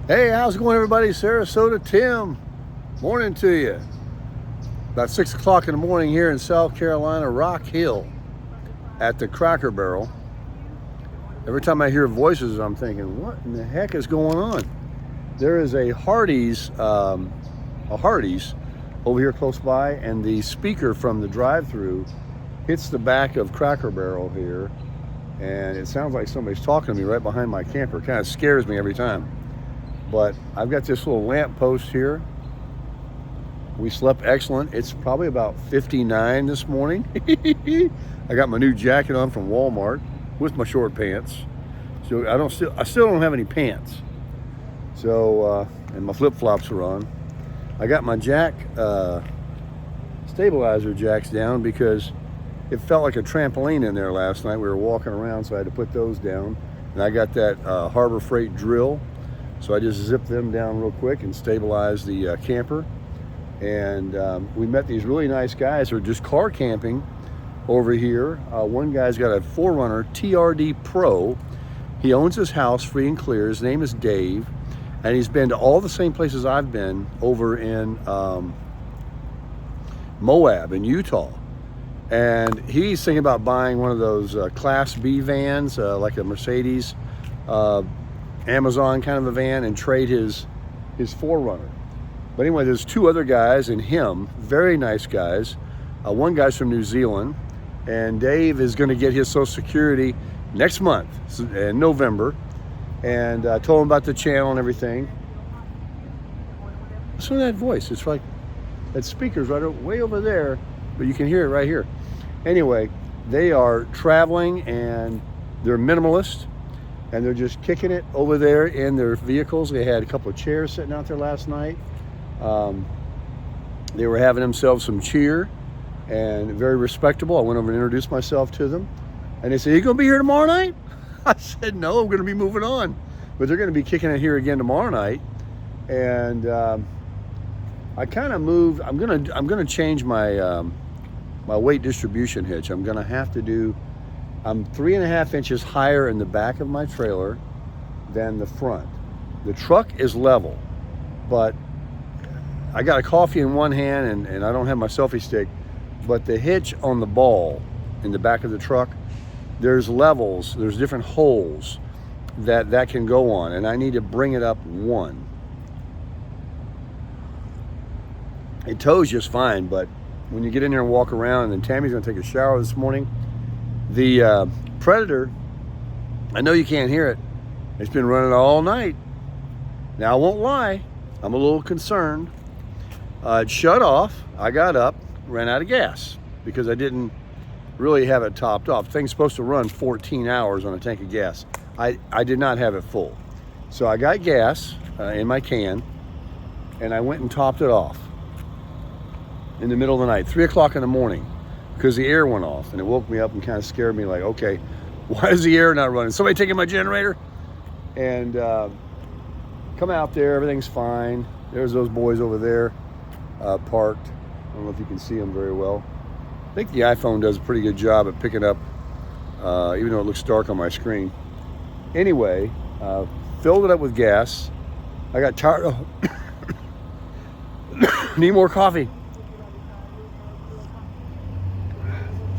Hey, how's it going, everybody? Sarasota Tim. Morning to you. About 6 o'clock in the morning here in South Carolina, Rock Hill at the Cracker Barrel. Every time I hear voices, I'm thinking, what in the heck is going on? There is a Hardee's over here close by, and the speaker from the drive-thru hits the back of Cracker Barrel here, and it sounds like somebody's talking to me right behind my camper. It kind of scares me every time. But I've got this little lamp post here. We slept excellent. It's probably about 59 this morning. I got my new jacket on from Walmart with my short pants. So I still don't have any pants. So and my flip-flops are on. I got my stabilizer jacks down because it felt like a trampoline in there last night. We were walking around, so I had to put those down. And I got that Harbor Freight drill. So I just zipped them down real quick and stabilized the camper. And we met these really nice guys who are just car camping over here. One guy's got a 4Runner TRD Pro. He owns his house free and clear. His name is Dave. And he's been to all the same places I've been over in Moab in Utah. And he's thinking about buying one of those Class B vans, like a Mercedes Amazon kind of a van, and trade his 4Runner. But anyway, there's two other guys and him, very nice guys. One guy's from New Zealand, and Dave is going to get his Social Security next month in November. And I told him about the channel and everything. Listen to that voice. It's like that speaker's way over there, but you can hear it right here. Anyway, they are traveling and they're minimalist. And they're just kicking it over there in their vehicles. They had a couple of chairs sitting out there last night. They were having themselves some cheer, and very respectable. I went over and introduced myself to them. And they said, "You gonna be here tomorrow night?" I said, "No, I'm gonna be moving on." But they're gonna be kicking it here again tomorrow night. And I kind of moved. I'm gonna change my my weight distribution hitch. I'm 3.5 inches higher in the back of my trailer than the front. The truck is level, but I got a coffee in one hand and I don't have my selfie stick, but the hitch on the ball in the back of the truck, there's levels, there's different holes that can go on, and I need to bring it up one. It tows just fine, but when you get in there and walk around, and then Tammy's gonna take a shower this morning, the Predator, I know you can't hear it, it's been running all night. Now, I won't lie, I'm a little concerned. It shut off, I got up, ran out of gas because I didn't really have it topped off. The thing's supposed to run 14 hours on a tank of gas. I did not have it full. So I got gas in my can, and I went and topped it off in the middle of the night, 3 o'clock in the morning, because the air went off, and it woke me up and kind of scared me, like, okay, why is the air not running? Somebody taking my generator? And come out there, everything's fine. There's those boys over there parked. I don't know if you can see them very well. I think the iPhone does a pretty good job at picking up, even though it looks dark on my screen. Anyway, filled it up with gas. I got tired of... Need more coffee.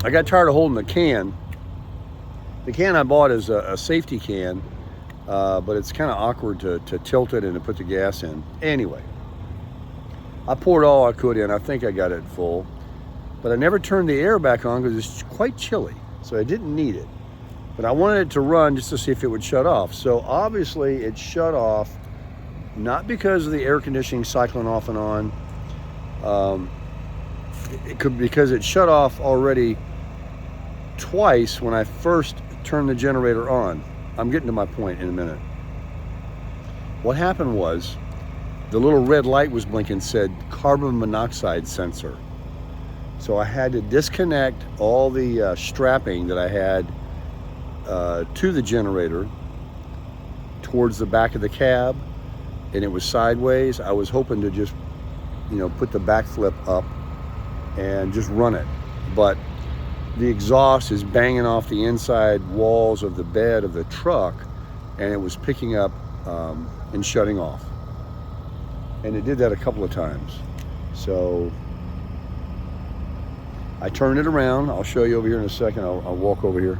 I got tired of holding the can. The can I bought is a safety can, but it's kind of awkward to tilt it and to put the gas in. Anyway, I poured all I could in. I think I got it full, but I never turned the air back on because it's quite chilly, so I didn't need it. But I wanted it to run just to see if it would shut off. So obviously it shut off, not because of the air conditioning cycling off and on. Because it shut off already twice when I first turned the generator on. I'm getting to my point in a minute. What happened was the little red light was blinking, said carbon monoxide sensor. So I had to disconnect all the strapping that I had to the generator towards the back of the cab, and it was sideways. I was hoping to just, put the back flip up and just run it, but the exhaust is banging off the inside walls of the bed of the truck, and it was picking up and shutting off. And it did that a couple of times. So I turned it around. I'll show you over here in a second. I'll walk over here.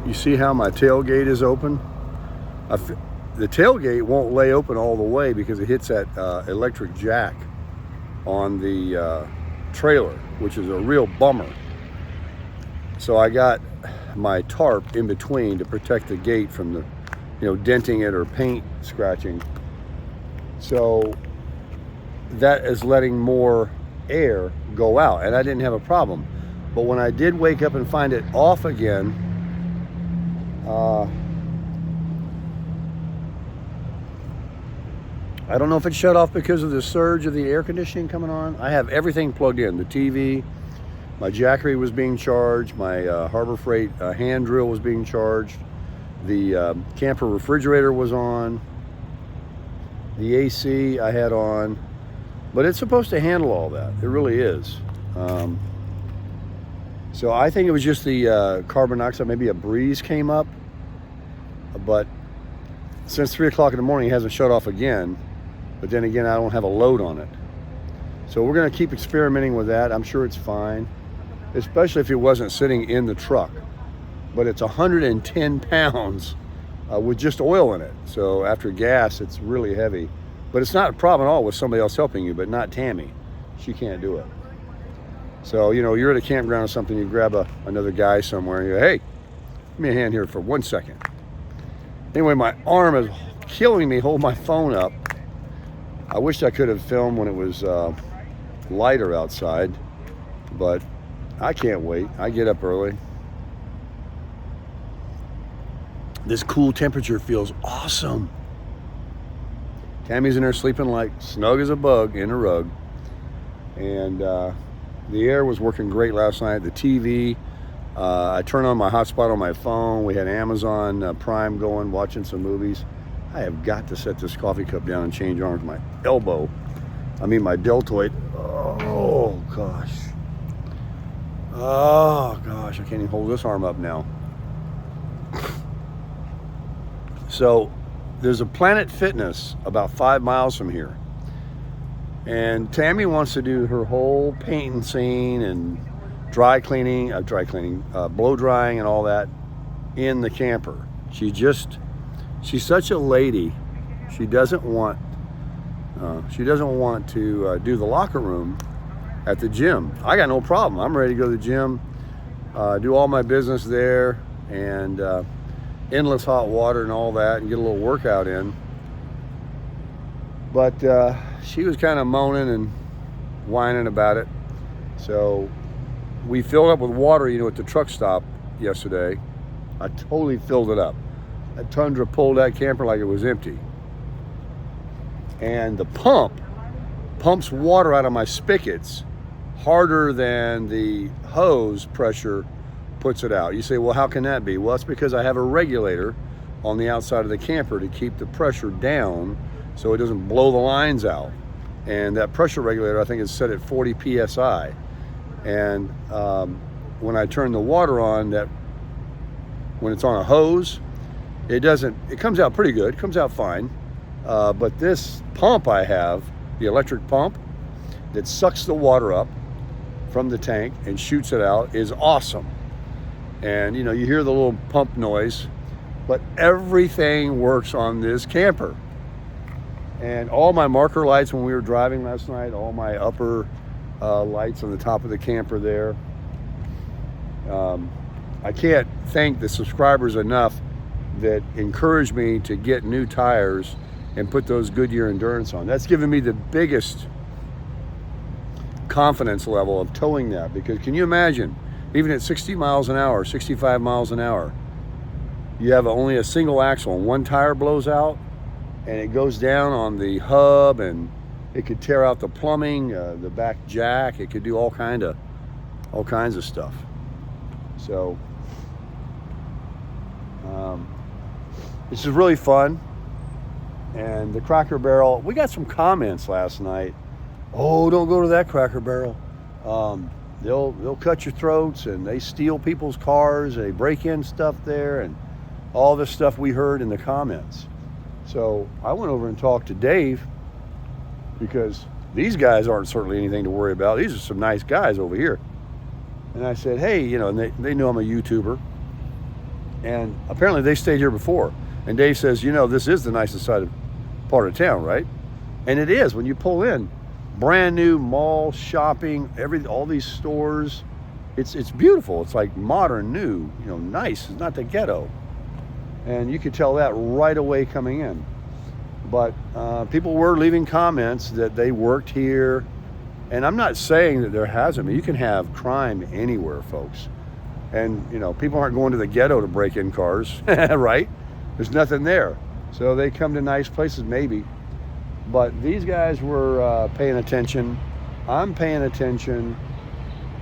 You see how my tailgate is open? The tailgate won't lay open all the way because it hits that electric jack on the trailer, which is a real bummer. So I got my tarp in between to protect the gate from the, denting it or paint scratching. So that is letting more air go out, and I didn't have a problem. But when I did wake up and find it off again, I don't know if it shut off because of the surge of the air conditioning coming on. I have everything plugged in. The TV, my Jackery was being charged, my Harbor Freight hand drill was being charged, the camper refrigerator was on, the AC I had on, but it's supposed to handle all that. It really is. So I think it was just the carbon dioxide, maybe a breeze came up, but since 3 o'clock in the morning it hasn't shut off again. But then again, I don't have a load on it. So we're gonna keep experimenting with that. I'm sure it's fine, especially if it wasn't sitting in the truck. But it's 110 pounds with just oil in it. So after gas, it's really heavy. But it's not a problem at all with somebody else helping you, but not Tammy. She can't do it. So, you're at a campground or something, you grab another guy somewhere and you go, hey, give me a hand here for 1 second. Anyway, my arm is killing me, hold my phone up. I wish I could have filmed when it was lighter outside, but I can't wait. I get up early. This cool temperature feels awesome. Tammy's in there sleeping like snug as a bug in a rug. And the air was working great last night. The TV, I turned on my hotspot on my phone. We had Amazon Prime going, watching some movies. I have got to set this coffee cup down and change arms. My my deltoid. Oh gosh. Oh gosh, I can't even hold this arm up now. So there's a Planet Fitness about 5 miles from here. And Tammy wants to do her whole painting scene and blow drying and all that in the camper. She's such a lady. She doesn't want to do the locker room at the gym. I got no problem. I'm ready to go to the gym, do all my business there, and endless hot water and all that, and get a little workout in. But she was kind of moaning and whining about it. So we filled up with water, at the truck stop yesterday. I totally filled it up. That Tundra pulled that camper like it was empty. And the pump pumps water out of my spigots harder than the hose pressure puts it out. You say, well, how can that be? Well, it's because I have a regulator on the outside of the camper to keep the pressure down so it doesn't blow the lines out. And that pressure regulator, I think, is set at 40 PSI. And when I turn the water on, when it's on a hose, it comes out pretty good, it comes out fine. But this pump I have, the electric pump that sucks the water up from the tank and shoots it out, is awesome. And you hear the little pump noise, but everything works on this camper. And all my marker lights when we were driving last night, all my upper lights on the top of the camper there. I can't thank the subscribers enough that encouraged me to get new tires and put those Goodyear Endurance on. That's given me the biggest confidence level of towing that, because can you imagine, even at 60 miles an hour, 65 miles an hour, you have only a single axle and one tire blows out and it goes down on the hub, and it could tear out the plumbing, the back jack. It could do all kinds of stuff. So this is really fun. And the Cracker Barrel, we got some comments last night. Oh, don't go to that Cracker Barrel. They'll cut your throats, and they steal people's cars. They break in stuff there, and all this stuff we heard in the comments. So I went over and talked to Dave, because these guys aren't certainly anything to worry about. These are some nice guys over here. And I said, hey, you know, and they know I'm a YouTuber. And apparently they stayed here before. And Dave says, you know, this is the nicest part of town, right? And it is. When you pull in, brand new mall, shopping, all these stores. It's beautiful. It's like modern, new, you know, nice. It's not the ghetto. And you could tell that right away coming in. But people were leaving comments that they worked here. And I'm not saying that there hasn't been. You can have crime anywhere, folks. And, you know, people aren't going to the ghetto to break in cars, right? There's nothing there. So they come to nice places, maybe. But these guys were paying attention. I'm paying attention.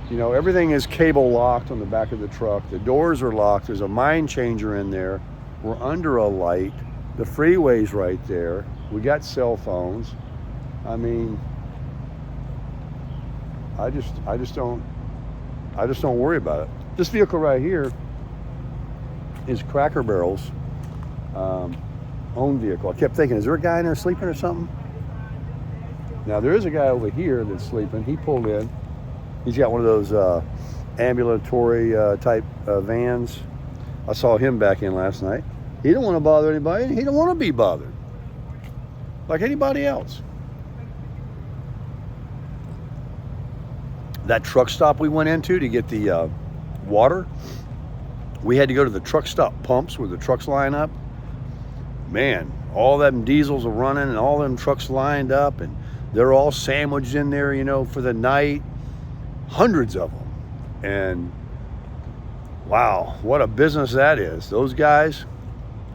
You know, everything is cable locked on the back of the truck. The doors are locked. There's a mind changer in there. We're under a light. The freeway's right there. We got cell phones. I mean, I just don't worry about it. This vehicle right here is Cracker Barrel's own vehicle. I kept thinking, is there a guy in there sleeping or something? Now there is a guy over here that's sleeping. He pulled in. He's got one of those ambulatory type vans. I saw him back in last night. He didn't want to bother anybody. He didn't want to be bothered like anybody else. That truck stop we went into to get the water, we had to go to the truck stop pumps where the trucks line up. Man, all them diesels are running and all them trucks lined up, and they're all sandwiched in there, you know, for the night. Hundreds of them. And wow, what a business that is. Those guys,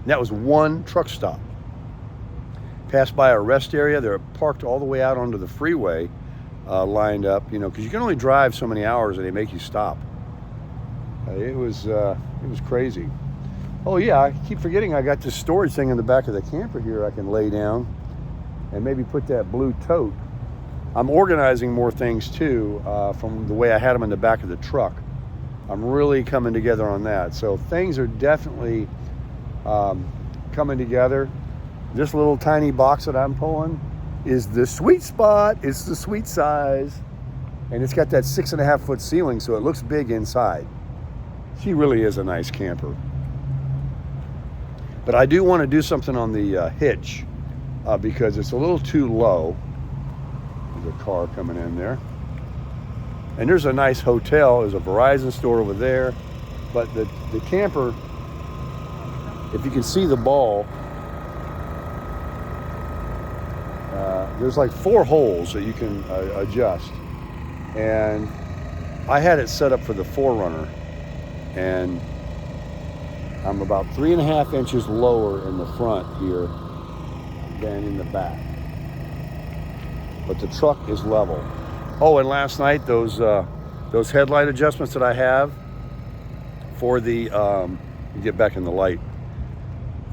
that was one truck stop. Passed by a rest area. They're parked all the way out onto the freeway, lined up, you know, because you can only drive so many hours and they make you stop. It was crazy. Oh yeah, I keep forgetting I got this storage thing in the back of the camper here I can lay down and maybe put that blue tote. I'm organizing more things too from the way I had them in the back of the truck. I'm really coming together on that. So things are definitely coming together. This little tiny box that I'm pulling is the sweet spot. It's the sweet size. And it's got that 6.5 foot ceiling, so it looks big inside. She really is a nice camper. But I do want to do something on the hitch because it's a little too low. There's a car coming in there. And there's a nice hotel. There's a Verizon store over there. But the camper, if you can see the ball, there's like 4 holes that you can adjust. And I had it set up for the 4Runner. And I'm about 3.5 inches lower in the front here than in the back. But the truck is level. Oh, and last night those headlight adjustments that I have for the get back in the light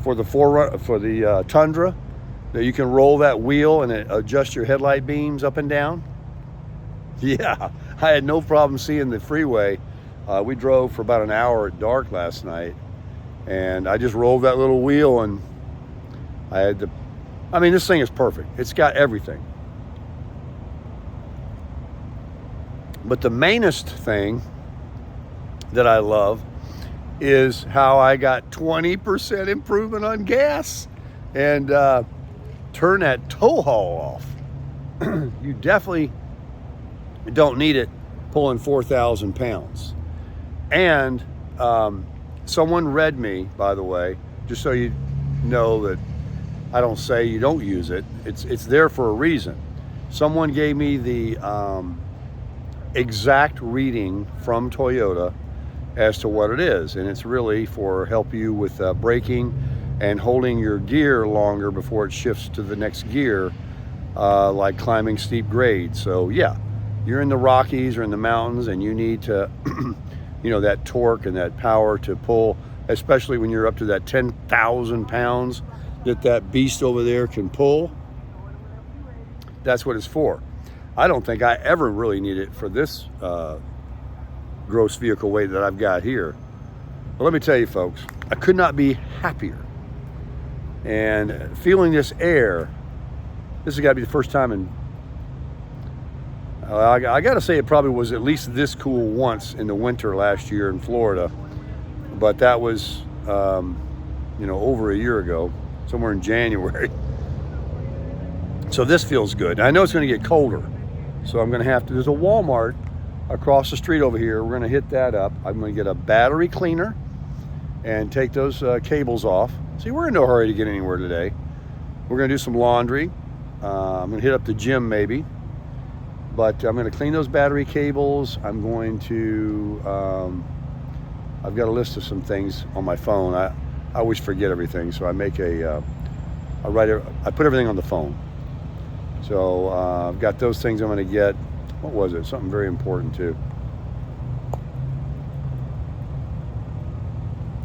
for the Tundra, that you can roll that wheel and it adjusts your headlight beams up and down. Yeah, I had no problem seeing the freeway. We drove for about an hour at dark last night, and I just rolled that little wheel, and I mean, this thing is perfect. It's got everything. But the mainest thing that I love is how I got 20% improvement on gas and turn that tow haul off. You definitely don't need it pulling 4,000 pounds. And someone read me, by the way, just so you know that I don't say you don't use it. It's there for a reason. Someone gave me the exact reading from Toyota as to what it is. And it's really for help you with braking and holding your gear longer before it shifts to the next gear, like climbing steep grades. So yeah, you're in the Rockies or in the mountains and you need to, that torque and that power to pull, especially when you're up to that 10,000 pounds that beast over there can pull. That's what it's for. I don't think I ever really need it for this gross vehicle weight that I've got here. But let me tell you folks, I could not be happier. And feeling this air, this has got to be the first time in, I got to say it probably was at least this cool once in the winter last year in Florida. But that was, over a year ago, somewhere in January. So this feels good. I know it's going to get colder. So I'm going to have to, there's a Walmart across the street over here. We're going to hit that up. I'm going to get a battery cleaner and take those cables off. See, we're in no hurry to get anywhere today. We're going to do some laundry. I'm going to hit up the gym maybe. But I'm going to clean those battery cables. I'm going to, I've got a list of some things on my phone. I always forget everything. So I make I put everything on the phone. So I've got those things I'm going to get. What was it? Something very important too.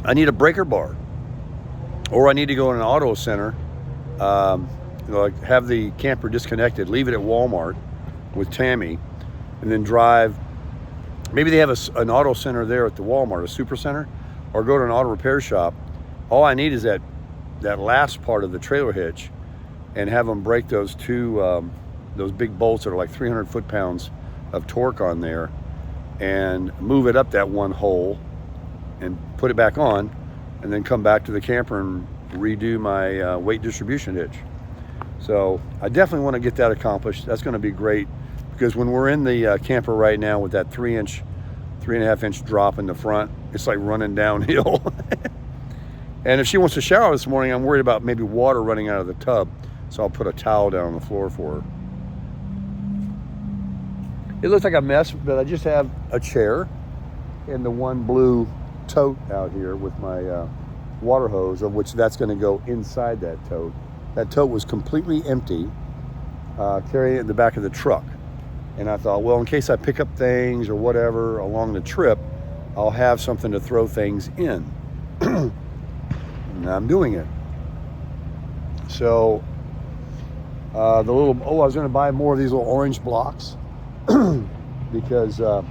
I need a breaker bar. Or I need to go in an auto center, like have the camper disconnected, leave it at Walmart with Tammy, and then drive. Maybe they have an auto center there at the Walmart, a super center, or go to an auto repair shop. All I need is that last part of the trailer hitch, and have them break those those big bolts that are like 300 foot-pounds of torque on there, and move it up that one hole, and put it back on. And then come back to the camper and redo my weight distribution hitch. So I definitely want to get that accomplished. That's going to be great, because when we're in the camper right now with that 3.5 inch drop in the front, it's like running downhill. And if she wants to shower this morning, I'm worried about maybe water running out of the tub. So I'll put a towel down on the floor for her. It looks like a mess, but I just have a chair and the one blue tote out here with my water hose, of which that's going to go inside that tote. That tote was completely empty, carrying it in the back of the truck. And I thought, well, in case I pick up things or whatever along the trip, I'll have something to throw things in. And I'm doing it. So I was going to buy more of these little orange blocks because I'm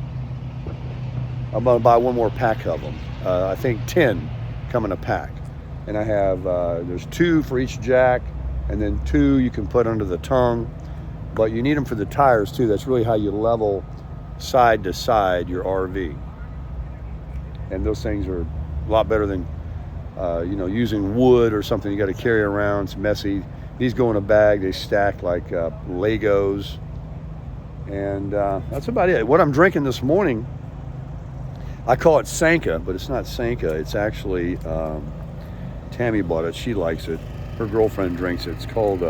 going to buy one more pack of them. I think 10 come in a pack. And I have, there's 2 for each jack, and then 2 you can put under the tongue. But you need them for the tires too. That's really how you level side to side your RV. And those things are a lot better than, using wood or something you got to carry around. It's messy. These go in a bag. They stack like Legos. And that's about it. What I'm drinking this morning, I call it Sanka, but it's not Sanka. It's actually, Tammy bought it. She likes it. Her girlfriend drinks it. It's called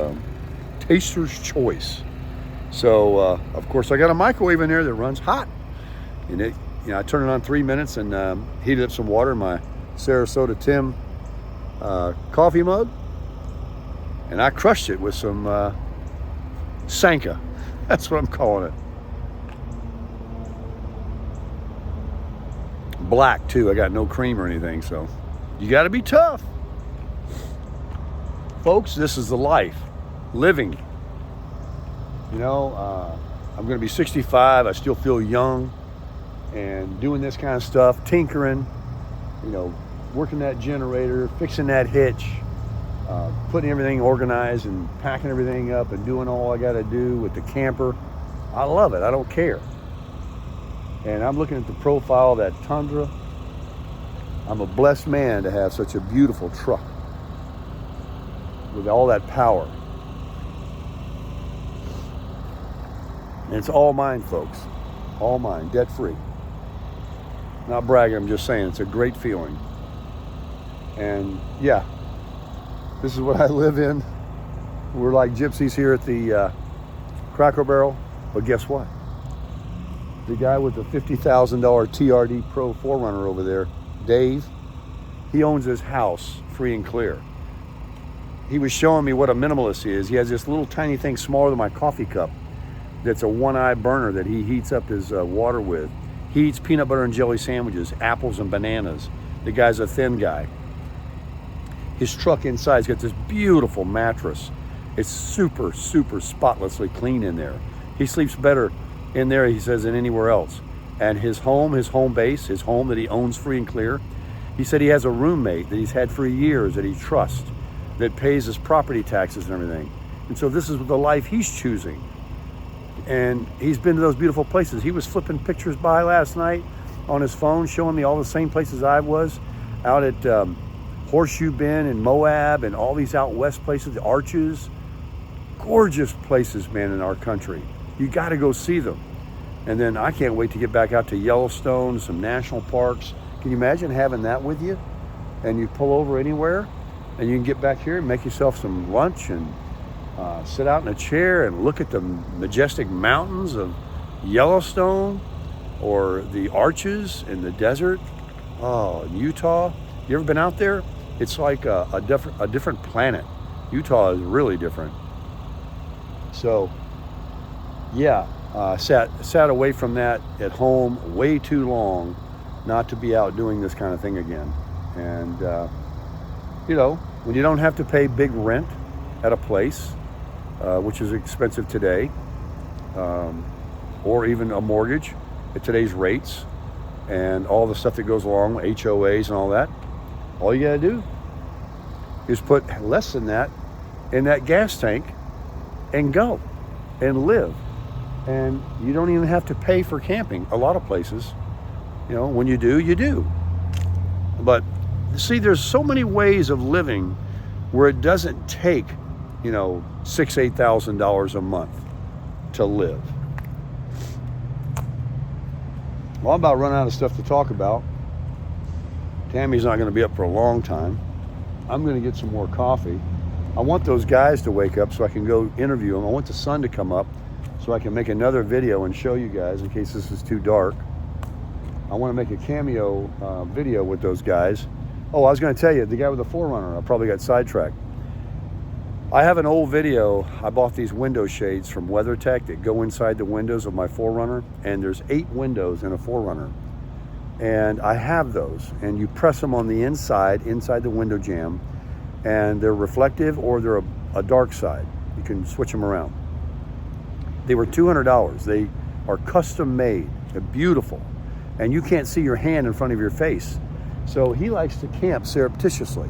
Taster's Choice. So, of course, I got a microwave in there that runs hot. And it, I turn it on 3 minutes and heated up some water in my Sarasota Tim coffee mug. And I crushed it with some Sanka. That's what I'm calling it. Black too. I got no cream or anything, so you got to be tough, folks. This is the life, living. I'm going to be 65. I still feel young, and doing this kind of stuff, tinkering, working that generator, fixing that hitch, putting everything organized and packing everything up and doing all I got to do with the camper. I love it. I don't care. And I'm looking at the profile of that Tundra. I'm a blessed man to have such a beautiful truck with all that power. And it's all mine, folks. All mine, debt free. Not bragging, I'm just saying it's a great feeling. And yeah, this is what I live in. We're like gypsies here at the Cracker Barrel, but guess what? the guy with the $50,000 TRD Pro 4Runner over there, Dave, he owns his house free and clear. He was showing me what a minimalist he is. He has this little tiny thing smaller than my coffee cup that's a one-eye burner that he heats up his water with. He eats peanut butter and jelly sandwiches, apples and bananas. The guy's a thin guy. His truck inside's got this beautiful mattress. It's super, super spotlessly clean in there. He sleeps better in there, he says, than anywhere else. And his home base, his home that he owns free and clear, he said he has a roommate that he's had for years that he trusts, that pays his property taxes and everything. And so this is the life he's choosing. And he's been to those beautiful places. He was flipping pictures by last night on his phone, showing me all the same places I was, out at Horseshoe Bend and Moab and all these out west places, the Arches. Gorgeous places, man, in our country. You got to go see them. And then I can't wait to get back out to Yellowstone, some national parks. Can you imagine having that with you? And you pull over anywhere and you can get back here and make yourself some lunch and sit out in a chair and look at the majestic mountains of Yellowstone or the Arches in the desert. Oh, in Utah. You ever been out there? It's like a different planet. Utah is really different. So, yeah, sat away from that at home way too long not to be out doing this kind of thing again. And, you know, when you don't have to pay big rent at a place, which is expensive today, or even a mortgage at today's rates, and all the stuff that goes along with HOAs and all that, all you gotta do is put less than that in that gas tank and go and live. And you don't even have to pay for camping. A lot of places, you know, when you do, you do. But see, there's so many ways of living where it doesn't take, you know, $6,000, $8,000 a month to live. Well, I'm about running out of stuff to talk about. Tammy's not going to be up for a long time. I'm going to get some more coffee. I want those guys to wake up so I can go interview them. I want the sun to come up so I can make another video and show you guys in case this is too dark. I want to make a cameo video with those guys. Oh, I was going to tell you, the guy with the 4Runner, I probably got sidetracked. I have an old video. I bought these window shades from WeatherTech that go inside the windows of my 4Runner, and there's 8 windows in a 4Runner. And I have those, and you press them on the inside the window jamb, and they're reflective or they're a dark side. You can switch them around. They were $200. They are custom made. They're beautiful. And you can't see your hand in front of your face. So he likes to camp surreptitiously,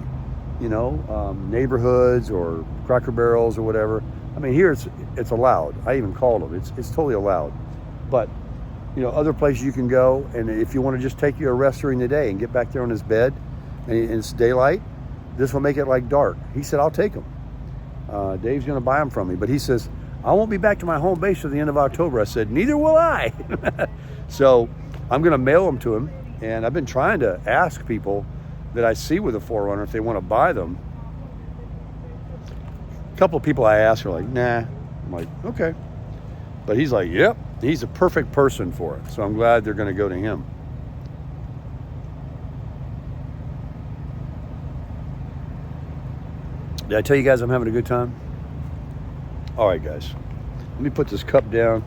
you know, neighborhoods or Cracker Barrels or whatever. I mean, here it's allowed. I even called him. It's totally allowed. But, you know, other places you can go, and if you want to just take you a rest during the day and get back there on his bed and it's daylight, this will make it like dark. He said, I'll take them. Dave's going to buy them from me. But he says, I won't be back to my home base till the end of October. I said, neither will I. So I'm going to mail them to him. And I've been trying to ask people that I see with a 4Runner if they want to buy them. A couple of people I asked are like, nah. I'm like, okay. But he's like, yep, he's a perfect person for it. So I'm glad they're going to go to him. Did I tell you guys I'm having a good time? All right, guys. Let me put this cup down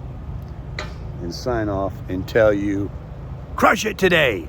and sign off and tell you, crush it today.